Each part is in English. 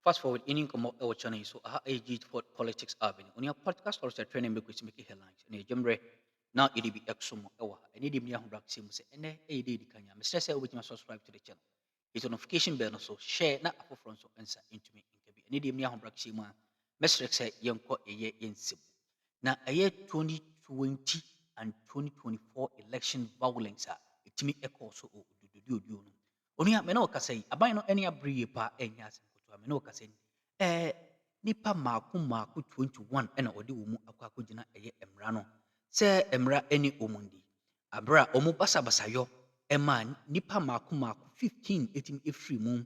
fast forward in come our channel so AG for politics avenue. On your podcast also training make headlines. Ne jemre now it be exum ewa. Any dim ya hubrak sim say ene AD kanya. Mr. Say we subscribe to the channel. Hit notification bell so share na afo front so answer into me. Any dim ya hubrak sim Mr. Say yanko eye yensim. Na aye 2020 and 2024 election violence itimi echo so do Onia me no kasai aban no any abri pa enya asemkoto me no kasai nipa maaku 21 ena odi wo mu akwa gina eye emra no se emra eni omundi abra omu basa yo ema nipa maaku 15 etim efri mu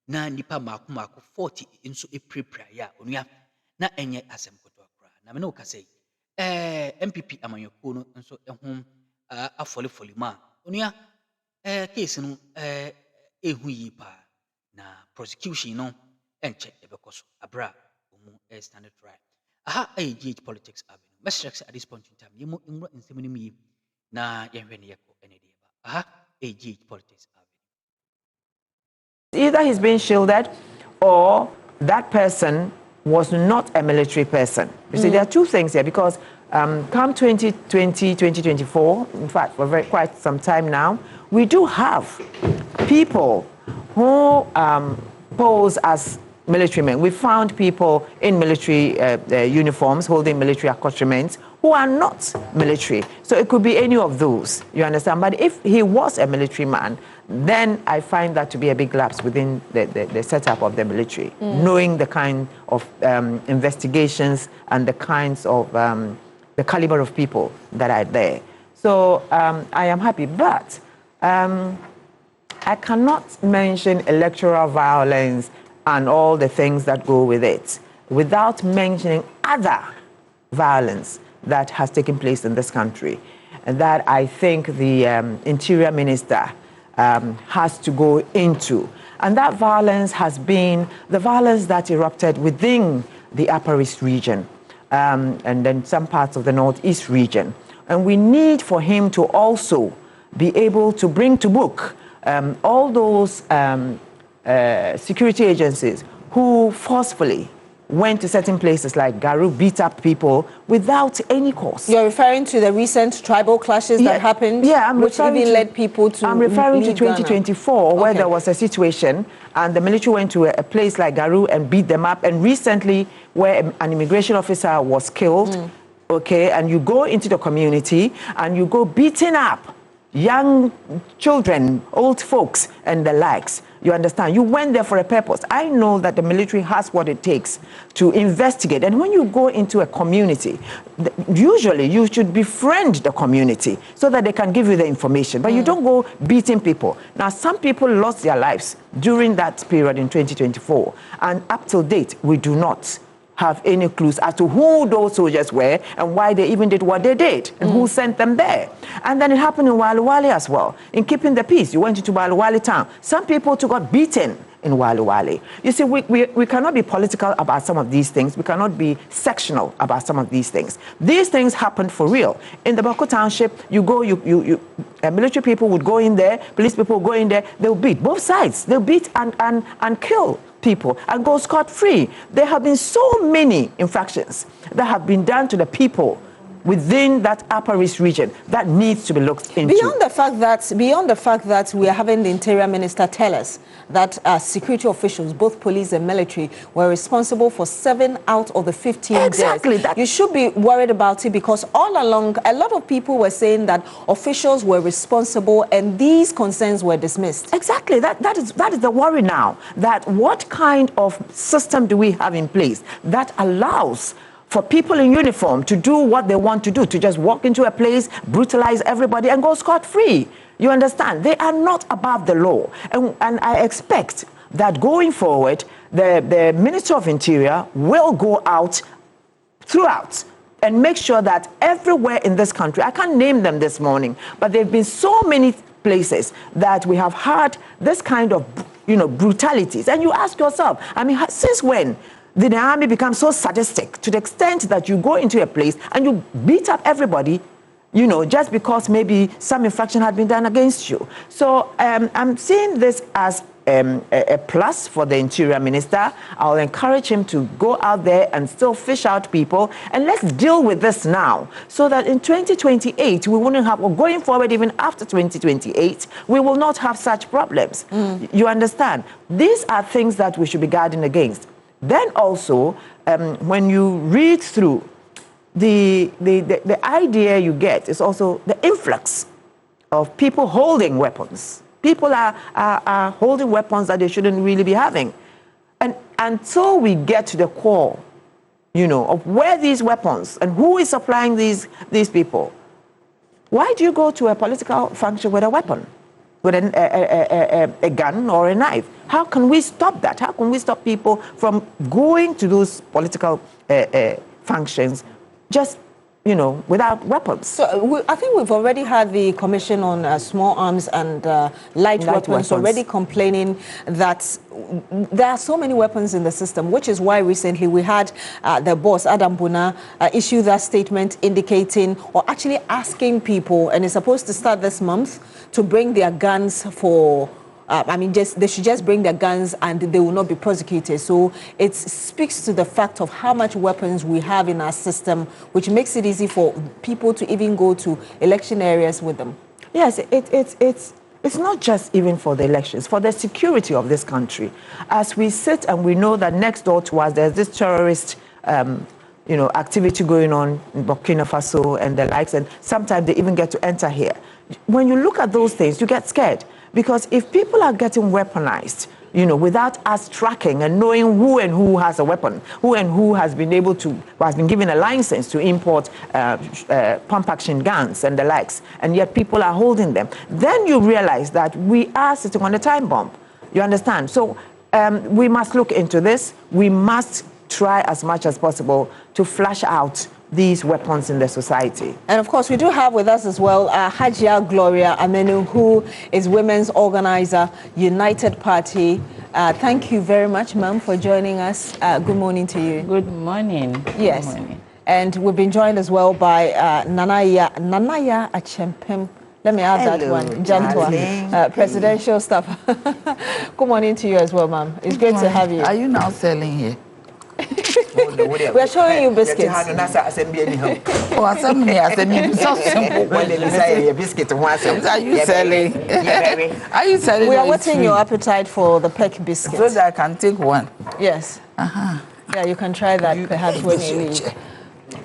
na nipa maaku 40 inso eprepra ya onia na enye asemkoto akra na me no kasai NPP amanyako no nso ehum afolifoli ma onia case no ehu yi pa na prosecution no enche ebekoso abra omu standard trial GH politics avenue mesrex at this point in time yemo imro nsemi mi na yenhwe ne yeko ene de ba GH politics avenue. Either he's being shielded or that person was not a military person. You see, there are two things here because come 2020, 2024, in fact, for quite some time now, we do have people who pose as military men. We found people in military uniforms holding military accoutrements who are not military. So it could be any of those, you understand? But if he was a military man, then I find that to be a big lapse within the setup of the military, knowing the kind of investigations and the kinds of, the caliber of people that are there. So I am happy, but I cannot mention electoral violence and all the things that go with it without mentioning other violence that has taken place in this country and that I think the Interior Minister has to go into. And that violence has been the violence that erupted within the Upper East region and then some parts of the Northeast region. And we need for him to also be able to bring to book all those security agencies who forcefully went to certain places like Garu, beat up people without any cause. You're referring to the recent tribal clashes that happened? Yeah, which even led people to I'm referring to 2024 where there was a situation and the military went to a place like Garu and beat them up, and recently where an immigration officer was killed, and you go into the community and you go beating up young children, old folks, and the likes. You understand? You went there for a purpose. I know that the military has what it takes to investigate. And when you go into a community, usually you should befriend the community so that they can give you the information. But you don't go beating people. Now, some people lost their lives during that period in 2024. And up till date, we do not have any clues as to who those soldiers were and why they even did what they did and who sent them there. And then it happened in Wali as well. In keeping the peace, you went into Wali town. Some people too got beaten in Wali. You see, we cannot be political about some of these things. We cannot be sectional about some of these things. These things happened for real. In the Bako township, military people would go in there, police people would go in there, they'll beat both sides. They'll beat and kill people and go scot-free. There have been so many infractions that have been done to the people within that Upper East region that needs to be looked into. Beyond the fact that we are having the Interior Minister tell us that security officials, both police and military, were responsible for 7 out of the 15 deaths. You should be worried about it because all along, a lot of people were saying that officials were responsible and these concerns were dismissed. Exactly. That is the worry now. That what kind of system do we have in place that allows for people in uniform to do what they want to do, to just walk into a place, brutalize everybody, and go scot-free? You understand? They are not above the law. And I expect that going forward, the Minister of Interior will go out throughout and make sure that everywhere in this country, I can't name them this morning, but there have been so many places that we have had this kind of, brutalities. And you ask yourself, I mean, since when did the army become so sadistic to the extent that you go into a place and you beat up everybody, just because maybe some infraction had been done against you? So I'm seeing this as a plus for the Interior Minister. I'll encourage him to go out there and still fish out people, and let's deal with this now, so that in 2028 we wouldn't have, or going forward even after 2028, we will not have such problems. You understand? These are things that we should be guarding against. Then also, when you read through, the idea you get is also the influx of people holding weapons. People are holding weapons that they shouldn't really be having. And until we get to the core, you know, of where these weapons and who is supplying these people, why do you go to a political function with a weapon, with a gun or a knife? How can we stop that? How can we stop people from going to those political functions just, you know, without weapons? So I think we've already had the Commission on Small Arms and light weapons already complaining that there are so many weapons in the system, which is why recently we had the boss, Adam Buna, issue that statement indicating or actually asking people, and it's supposed to start this month, to bring their guns for they should just bring their guns and they will not be prosecuted. So it speaks to the fact of how much weapons we have in our system, which makes it easy for people to even go to election areas with them. Yes, it's not just even for the elections, for the security of this country. As we sit and we know that next door to us, there's this terrorist activity going on in Burkina Faso and the likes, and sometimes they even get to enter here. When you look at those things, you get scared. Because if people are getting weaponized, you know, without us tracking and knowing who and who has a weapon, who and who has been able to, has been given a license to import pump-action guns and the likes, and yet people are holding them, then you realize that we are sitting on a time bomb. You understand? So we must look into this. We must try as much as possible to flush out these weapons in the society. And of course, we do have with us as well Hajia Gloria Amenu, who is women's organizer, United Party. Thank you very much, ma'am, for joining us. Good morning to you. Good morning. Yes. Good morning. And we've been joined as well by Nanaya Achempem. Let me add that one. Jantwa, presidential staff. Good morning to you as well, ma'am. It's great to have you. Are you now selling here? We're showing you biscuits. Oh, assembly, so simple. Are you selling? Are you selling? We are whetting your appetite for the peck biscuits. So that I can take one. Yes. Yeah, you can try that perhaps when you leave.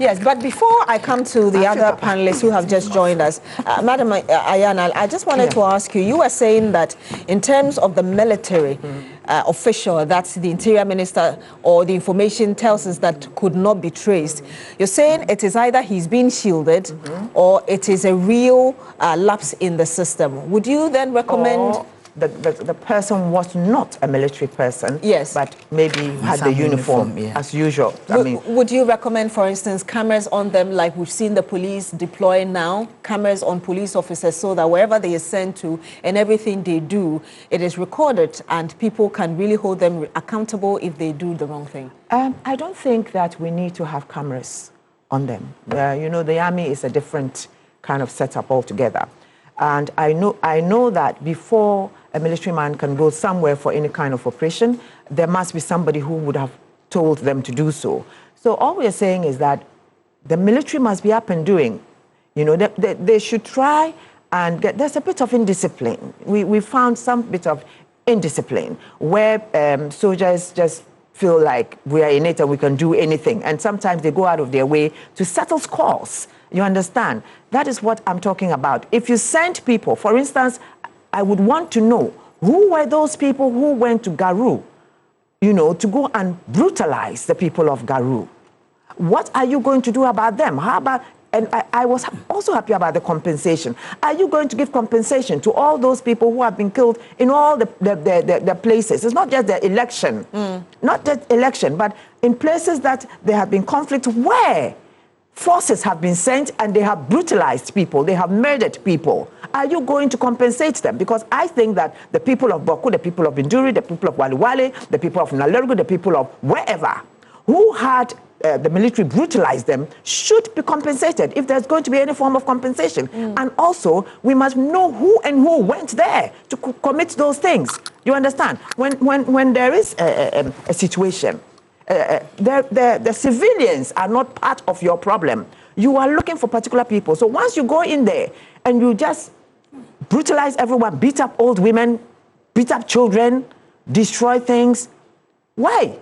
Yes, but before I come to the other panelists who have just joined us, Madam Ayana, I just wanted to ask you, you were saying that in terms of the military official, that's the Interior Minister, or the information tells us that could not be traced, you're saying it is either he's been shielded or it is a real lapse in the system. Would you then recommend... The person was not a military person, yes, but maybe had the uniform as usual. Would you recommend, for instance, cameras on them, like we've seen the police deploy now, cameras on police officers, so that wherever they are sent to and everything they do, it is recorded and people can really hold them accountable if they do the wrong thing? I don't think that we need to have cameras on them. You know, the army is a different kind of setup altogether. And I know that before a military man can go somewhere for any kind of operation, there must be somebody who would have told them to do so. So all we are saying is that the military must be up and doing. You know, they should try and get, there's a bit of indiscipline. We found some bit of indiscipline where soldiers just feel like we are in it and we can do anything. And sometimes they go out of their way to settle scores. You understand? That is what I'm talking about. If you send people, for instance, I would want to know who were those people who went to Garu, you know, to go and brutalize the people of Garu. What are you going to do about them? How about, and I was also happy about the compensation. Are you going to give compensation to all those people who have been killed in all the places? It's not just the election, not the election, but in places that there have been conflict where forces have been sent and they have brutalized people, they have murdered people. Are you going to compensate them? Because I think that the people of Boku, the people of Induri, the people of Waliwale, the people of Nalergo, the people of wherever, who had the military brutalized them should be compensated if there's going to be any form of compensation. And also, we must know who went there to commit those things. You understand? When there is a situation, the civilians are not part of your problem. You are looking for particular people. So once you go in there and you just brutalize everyone, beat up old women, beat up children, destroy things, why?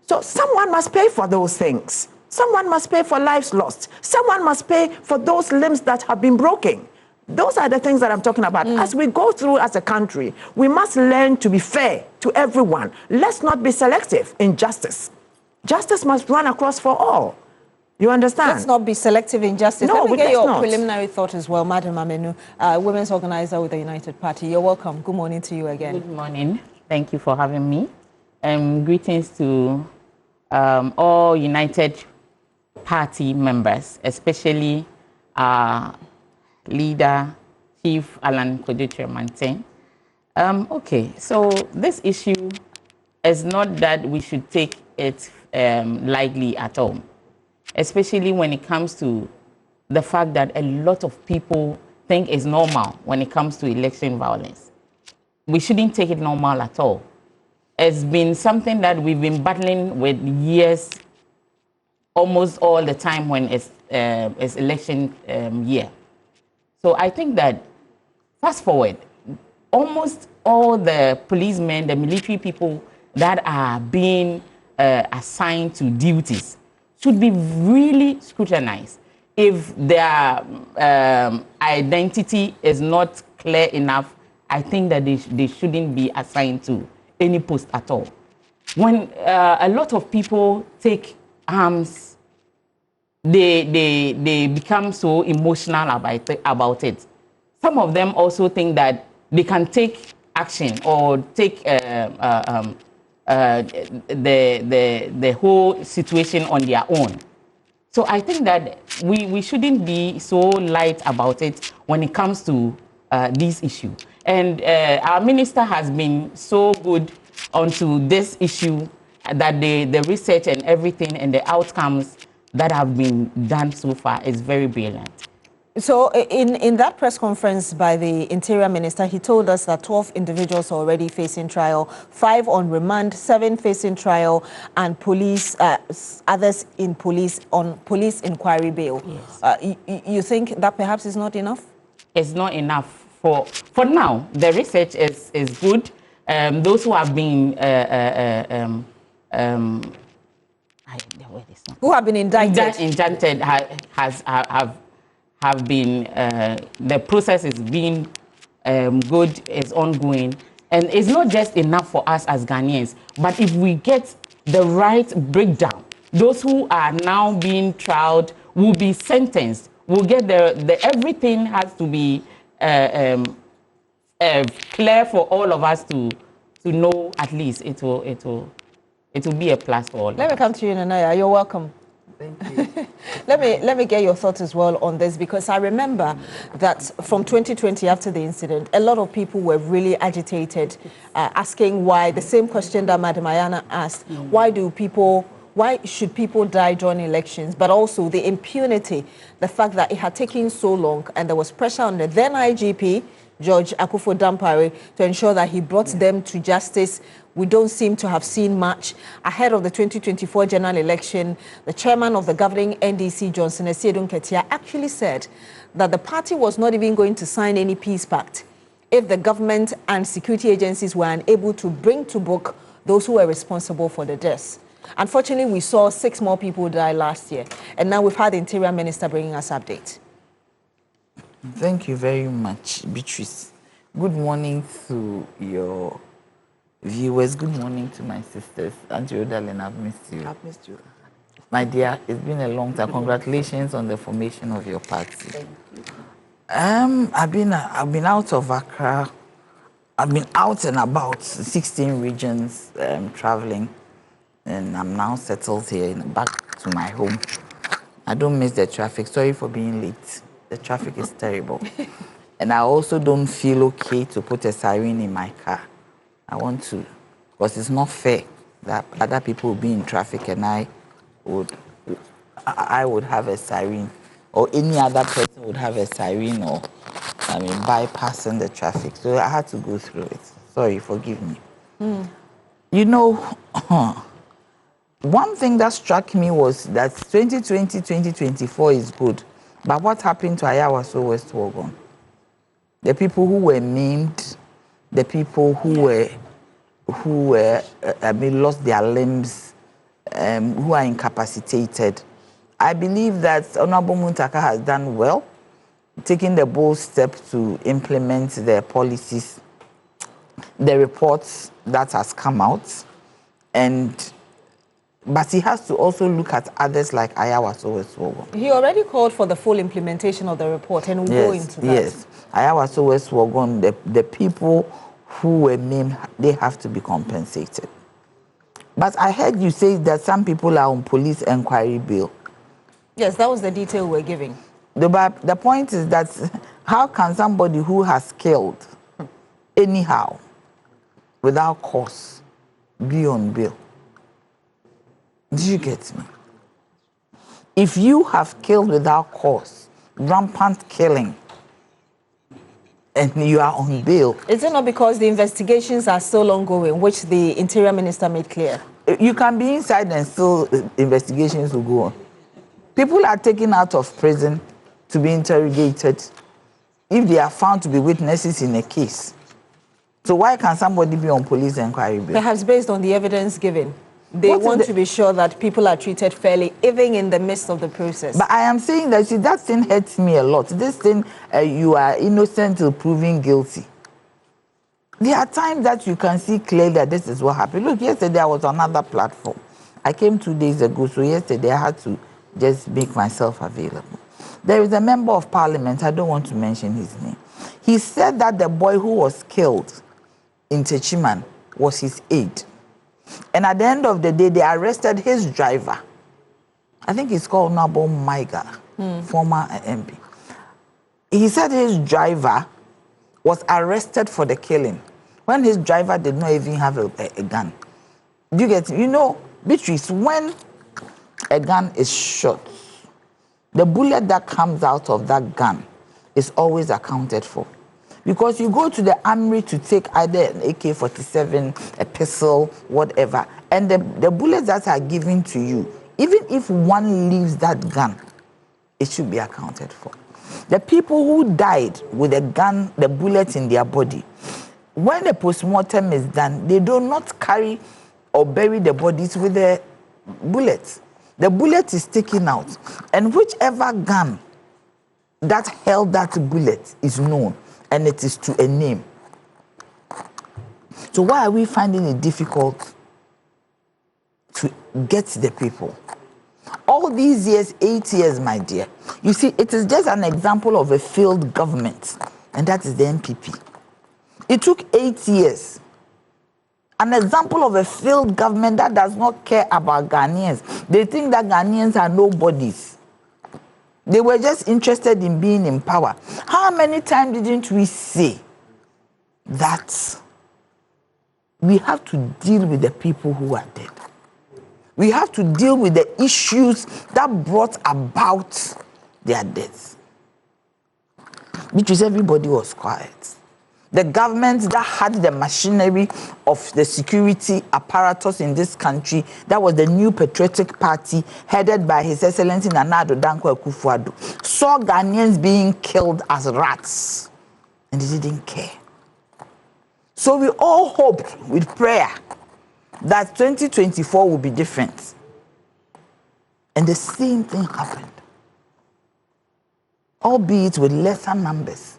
So someone must pay for those things. Someone must pay for lives lost. Someone must pay for those limbs that have been broken. Those are the things that I'm talking about. As we go through as a country, we must learn to be fair to everyone. Let's not be selective in justice. Justice must run across for all. You understand? Let's not be selective in justice. No, Let me get your not. preliminary thought as well, Madam Amenu, women's organizer with the United Party. You're welcome. Good morning to you again. Good morning. Thank you for having me. Greetings to all United Party members, especially our leader, Chief Alan Kojo-Mantin. Okay, so this issue is not that we should take it lightly at all, especially when it comes to the fact that a lot of people think it's normal when it comes to election violence. We shouldn't take it normal at all. It's been something that we've been battling with years, almost all the time when it's election year. So I think that, fast forward, almost all the policemen, the military people that are being assigned to duties should be really scrutinized. If their identity is not clear enough, I think that they shouldn't be assigned to any post at all. When a lot of people take arms, they become so emotional about it. Some of them also think that they can take action or take the whole situation on their own. So I think that we shouldn't be so light about it when it comes to this issue. And our minister has been so good onto this issue that the research and everything and the outcomes that have been done so far is very brilliant. So in that press conference by the Interior Minister, he told us that 12 individuals are already facing trial, 5 on remand, 7 facing trial, and police others on police inquiry bail. Yes. You think that perhaps is not enough? It's not enough. For now, the research is good. Those who have been who have been indicted have been the process is being good, is ongoing, and it's not just enough for us as Ghanaians. But if we get the right breakdown, those who are now being trialed will be sentenced. We'll get the everything has to be clear for all of us to know. At least it will be a plus for all. Let me come to you, Nanaya. You're welcome. Thank you. let me get your thoughts as well on this, because I remember that from 2020 after the incident, a lot of people were really agitated, asking why, the same question that Madam Ayana asked, why should people die during elections, but also the impunity, the fact that it had taken so long and there was pressure on the then IGP, Judge Akuffo Dampare, to ensure that he brought them to justice. We don't seem to have seen much. Ahead of the 2024 general election, the chairman of the governing NDC, Johnson Esiedun Ketia, actually said that the party was not even going to sign any peace pact if the government and security agencies were unable to bring to book those who were responsible for the deaths. Unfortunately, we saw 6 more people die last year, and now we've had the Interior Minister bringing us updates. Thank you very much, Beatrice. Good morning to your viewers. Good morning to my sisters. Auntie Darling, I've missed you. I've missed you. My dear, it's been a long time. Congratulations on the formation of your party. Thank you. I've been out of Accra. I've been out and about 16 regions traveling, and I'm now settled here back to my home. I don't miss the traffic. Sorry for being late. The traffic is terrible. And I also don't feel okay to put a siren in my car. I want to, because it's not fair that other people will be in traffic and I would I would have a siren, or any other person would have a siren, or bypassing the traffic. So I had to go through it. Sorry, forgive me. You know, one thing that struck me was that 2020, 2024 is good. But what happened to Ayawaso West Wogon? The people who were maimed, the people who lost their limbs, who are incapacitated. I believe that Honorable Muntaka has done well, taking the bold step to implement the policies, the reports that has come out, but he has to also look at others like Ayawaso West Wogon. He already called for the full implementation of the report, and we'll go into that. Yes, Ayawaso West Wogon, the people who were named, they have to be compensated. But I heard you say that some people are on police inquiry bail. Yes, that was the detail we're giving. The point is that how can somebody who has killed anyhow, without cause, be on bail? Do you get me? If you have killed without cause, rampant killing, and you are on bail. Is it not because the investigations are still ongoing, which the Interior Minister made clear? You can be inside and still investigations will go on. People are taken out of prison to be interrogated if they are found to be witnesses in a case. So why can somebody be on police inquiry bail? Perhaps based on the evidence given. They want to be sure that people are treated fairly, even in the midst of the process. But I am saying that, see, that thing hurts me a lot. This thing, you are innocent till proven guilty. There are times that you can see clearly that this is what happened. Look, yesterday I was on another platform. I came 2 days ago, so yesterday I had to just make myself available. There is a member of parliament, I don't want to mention his name. He said that the boy who was killed in Techiman was his aide. And at the end of the day, they arrested his driver. I think he's called Nabo Maiga, former MP. He said his driver was arrested for the killing when his driver did not even have a gun. Do you get it? You know, Beatrice, when a gun is shot, the bullet that comes out of that gun is always accounted for. Because you go to the armory to take either an AK-47, a pistol, whatever, and the bullets that are given to you, even if one leaves that gun, it should be accounted for. The people who died with a gun, the bullets in their body, when the postmortem is done, they do not carry or bury the bodies with the bullets. The bullet is taken out, and whichever gun that held that bullet is known, and it is to a name. So why are we finding it difficult to get the people? All these years, 8 years, my dear, you see, it is just an example of a failed government, and that is the NPP. It took 8 years. An example of a failed government that does not care about Ghanaians. They think that Ghanaians are nobodies. They were just interested in being in power. How many times didn't we say that we have to deal with the people who are dead? We have to deal with the issues that brought about their deaths. Because everybody was quiet. The government that had the machinery of the security apparatus in this country, that was the New Patriotic Party, headed by His Excellency Nana Addo Akufo, saw Ghanaians being killed as rats, and they didn't care. So we all hoped with prayer that 2024 will be different. And the same thing happened, albeit with lesser numbers.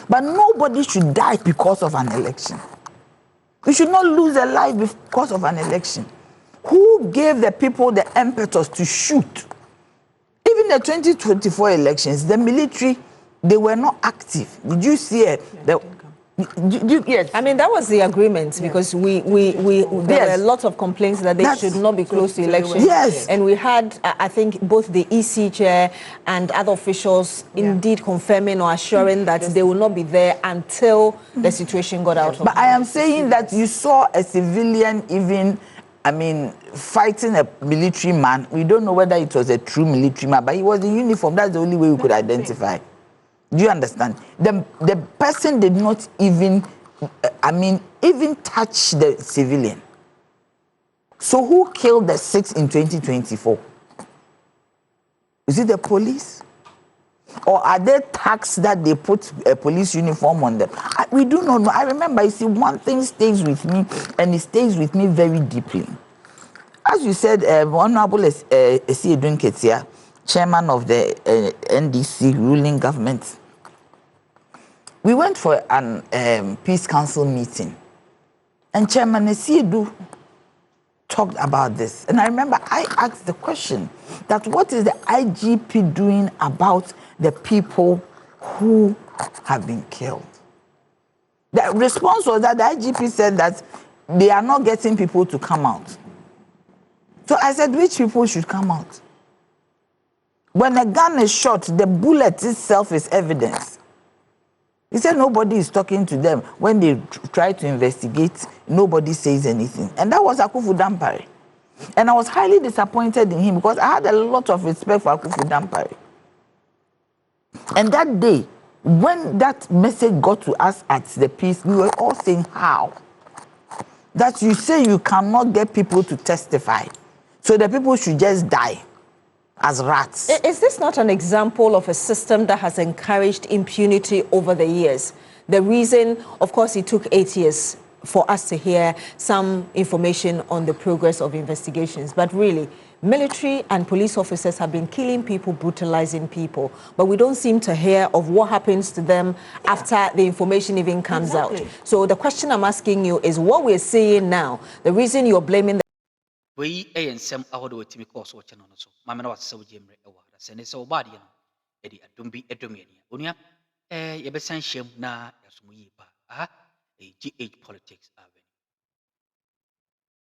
But nobody should die because of an election. We should not lose a life because of an election. Who gave the people the impetus to shoot? Even the 2024 elections, the military, they were not active. Did you see it? Yes. I mean, that was the agreement, because there were a lot of complaints that they should not be close to elections. Yes. And we had, I think, both the EC chair and other officials indeed confirming or assuring that they will not be there until the situation got out of hand. But I am saying that you saw a civilian even fighting a military man. We don't know whether it was a true military man, but he was in uniform. That's the only way we could identify. Do you understand? The person did not even, even touch the civilian. So who killed the 6 in 2024? Is it the police? Or are there tags that they put a police uniform on them? We do not know. I remember, you see, one thing stays with me, and it stays with me very deeply. As you said, Honorable Edwin Ketia, chairman of the NDC ruling government, we went for an peace council meeting, and Chairman Esiedu talked about this. And I remember I asked the question that what is the IGP doing about the people who have been killed? The response was that the IGP said that they are not getting people to come out. So I said, which people should come out? When a gun is shot, the bullet itself is evidence. He said nobody is talking to them. When they try to investigate, nobody says anything. And that was Akuffo Dampare. And I was highly disappointed in him because I had a lot of respect for Akuffo Dampare. And that day, when that message got to us at the peace, we were all saying, how? That you say you cannot get people to testify. So the people should just die as rats. Is this not an example of a system that has encouraged impunity over the years? The reason, of course, it took 8 years for us to hear some information on the progress of investigations. But really, military and police officers have been killing people, brutalizing people. But we don't seem to hear of what happens to them after the information even comes out. So the question I'm asking you is what we're seeing now, the reason you're blaming the we and some ahodo timi course watching on so mamma was so jimre award send so body edi adumbi edomania unia yebesan shem na yasumuyi ba GH politics are